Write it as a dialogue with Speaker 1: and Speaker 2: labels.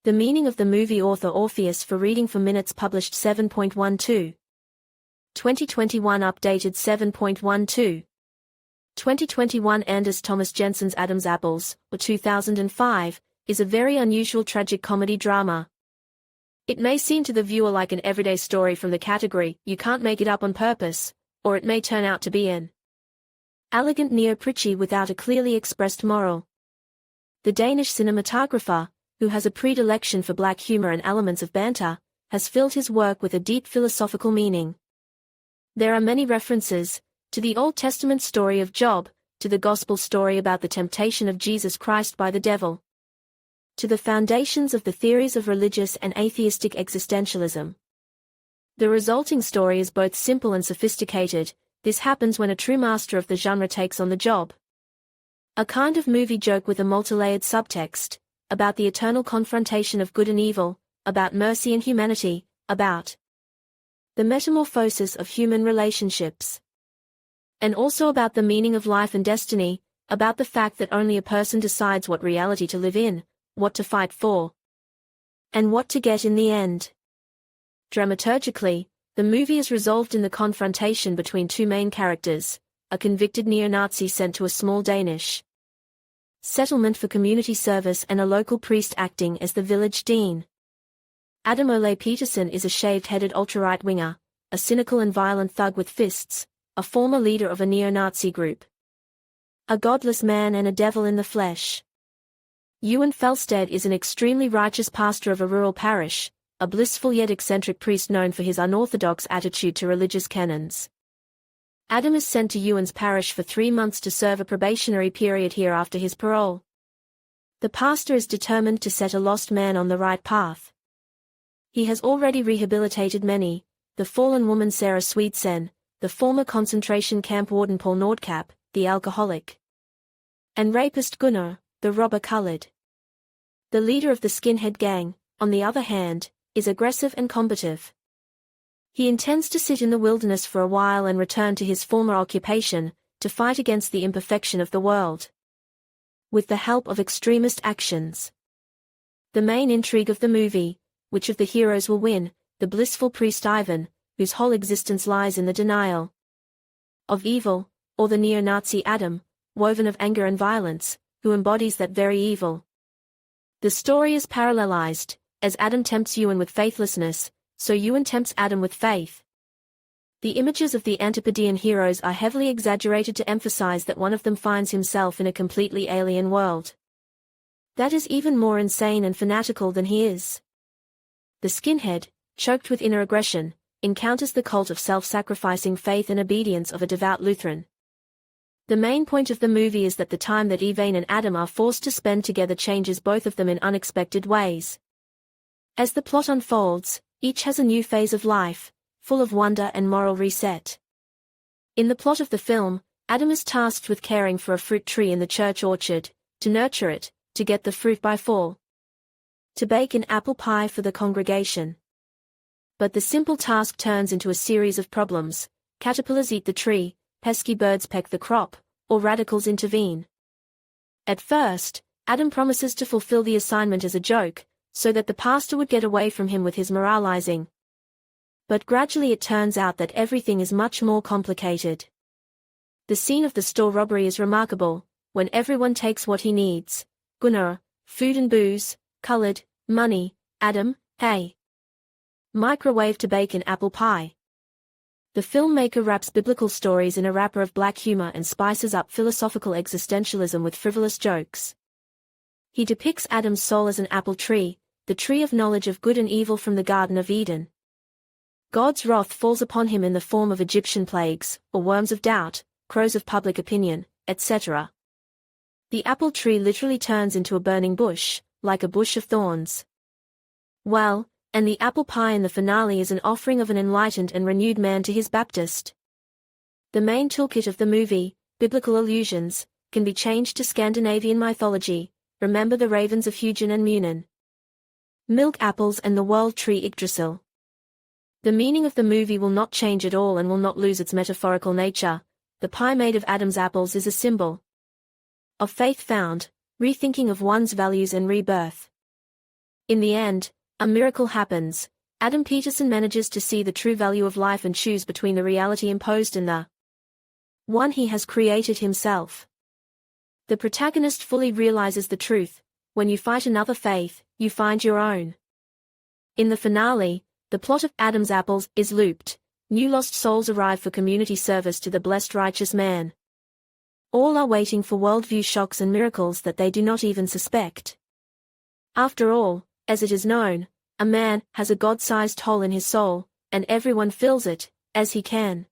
Speaker 1: The meaning of the movie author Orpheus for Reading for Minutes published 7.12. 2021 updated 7.12. 2021 Anders Thomas Jensen's Adam's Apples, or 2005, is a very unusual tragic comedy drama. It may seem to the viewer like an everyday story from the category, you can't make it up on purpose, or it may turn out to be an elegant neo-preachy without a clearly expressed moral. The Danish cinematographer, who has a predilection for black humor and elements of banter, has filled his work with a deep philosophical meaning. There are many references to the Old Testament story of Job, to the Gospel story about the temptation of Jesus Christ by the devil, to the foundations of the theories of religious and atheistic existentialism. The resulting story is both simple and sophisticated. This happens when a true master of the genre takes on the job. A kind of movie joke with a multi-layered subtext, about the eternal confrontation of good and evil, about mercy and humanity, about the metamorphosis of human relationships, and also about the meaning of life and destiny, about the fact that only a person decides what reality to live in, what to fight for, and what to get in the end. Dramaturgically, the movie is resolved in the confrontation between two main characters, a convicted neo-Nazi sent to a small Danish settlement for community service and a local priest acting as the village dean. Adam Ole Petersen is a shaved-headed ultra-right-winger, a cynical and violent thug with fists, a former leader of a neo-Nazi group, a godless man and a devil in the flesh. Ewan Felsted is an extremely righteous pastor of a rural parish, a blissful yet eccentric priest known for his unorthodox attitude to religious canons. Adam is sent to Ewan's parish for 3 months to serve a probationary period here after his parole. The pastor is determined to set a lost man on the right path. He has already rehabilitated many, the fallen woman Sarah Swedsen, the former concentration camp warden Paul Nordkap, the alcoholic, and rapist Gunnar, the robber-colored. The leader of the skinhead gang, on the other hand, is aggressive and combative. He intends to sit in the wilderness for a while and return to his former occupation, to fight against the imperfection of the world, with the help of extremist actions. The main intrigue of the movie, which of the heroes will win, the blissful priest Ivan, whose whole existence lies in the denial of evil, or the neo-Nazi Adam, woven of anger and violence, who embodies that very evil. The story is parallelized, as Adam tempts Ewan with faithlessness, so Ewan tempts Adam with faith. The images of the Antipodean heroes are heavily exaggerated to emphasize that one of them finds himself in a completely alien world that is even more insane and fanatical than he is. The skinhead, choked with inner aggression, encounters the cult of self-sacrificing faith and obedience of a devout Lutheran. The main point of the movie is that the time that Evain and Adam are forced to spend together changes both of them in unexpected ways. As the plot unfolds, each has a new phase of life, full of wonder and moral reset. In the plot of the film, Adam is tasked with caring for a fruit tree in the church orchard, to nurture it, to get the fruit by fall, to bake an apple pie for the congregation. But the simple task turns into a series of problems. Caterpillars eat the tree, pesky birds peck the crop, or radicals intervene. At first, Adam promises to fulfill the assignment as a joke, so that the pastor would get away from him with his moralizing. But gradually it turns out that everything is much more complicated. The scene of the store robbery is remarkable, when everyone takes what he needs. Gunnar, food and booze, colored, money, Adam, hey. Microwave to bake an apple pie. The filmmaker wraps biblical stories in a wrapper of black humor and spices up philosophical existentialism with frivolous jokes. He depicts Adam's soul as an apple tree, the tree of knowledge of good and evil from the Garden of Eden. God's wrath falls upon him in the form of Egyptian plagues, or worms of doubt, crows of public opinion, etc. The apple tree literally turns into a burning bush, like a bush of thorns. Well, and the apple pie in the finale is an offering of an enlightened and renewed man to his Baptist. The main toolkit of the movie, biblical allusions, can be changed to Scandinavian mythology. Remember the ravens of Hugin and Munin, milk apples and the world tree Yggdrasil. The meaning of the movie will not change at all and will not lose its metaphorical nature. The pie made of Adam's apples is a symbol of faith found, rethinking of one's values and rebirth. In the end, a miracle happens. Adam Peterson manages to see the true value of life and choose between the reality imposed and the one he has created himself. The protagonist fully realizes the truth: when you fight another faith, you find your own. In the finale, the plot of Adam's Apples is looped. New lost souls arrive for community service to the blessed righteous man. All are waiting for worldview shocks and miracles that they do not even suspect. After all, as it is known, a man has a God-sized hole in his soul, and everyone fills it, as he can.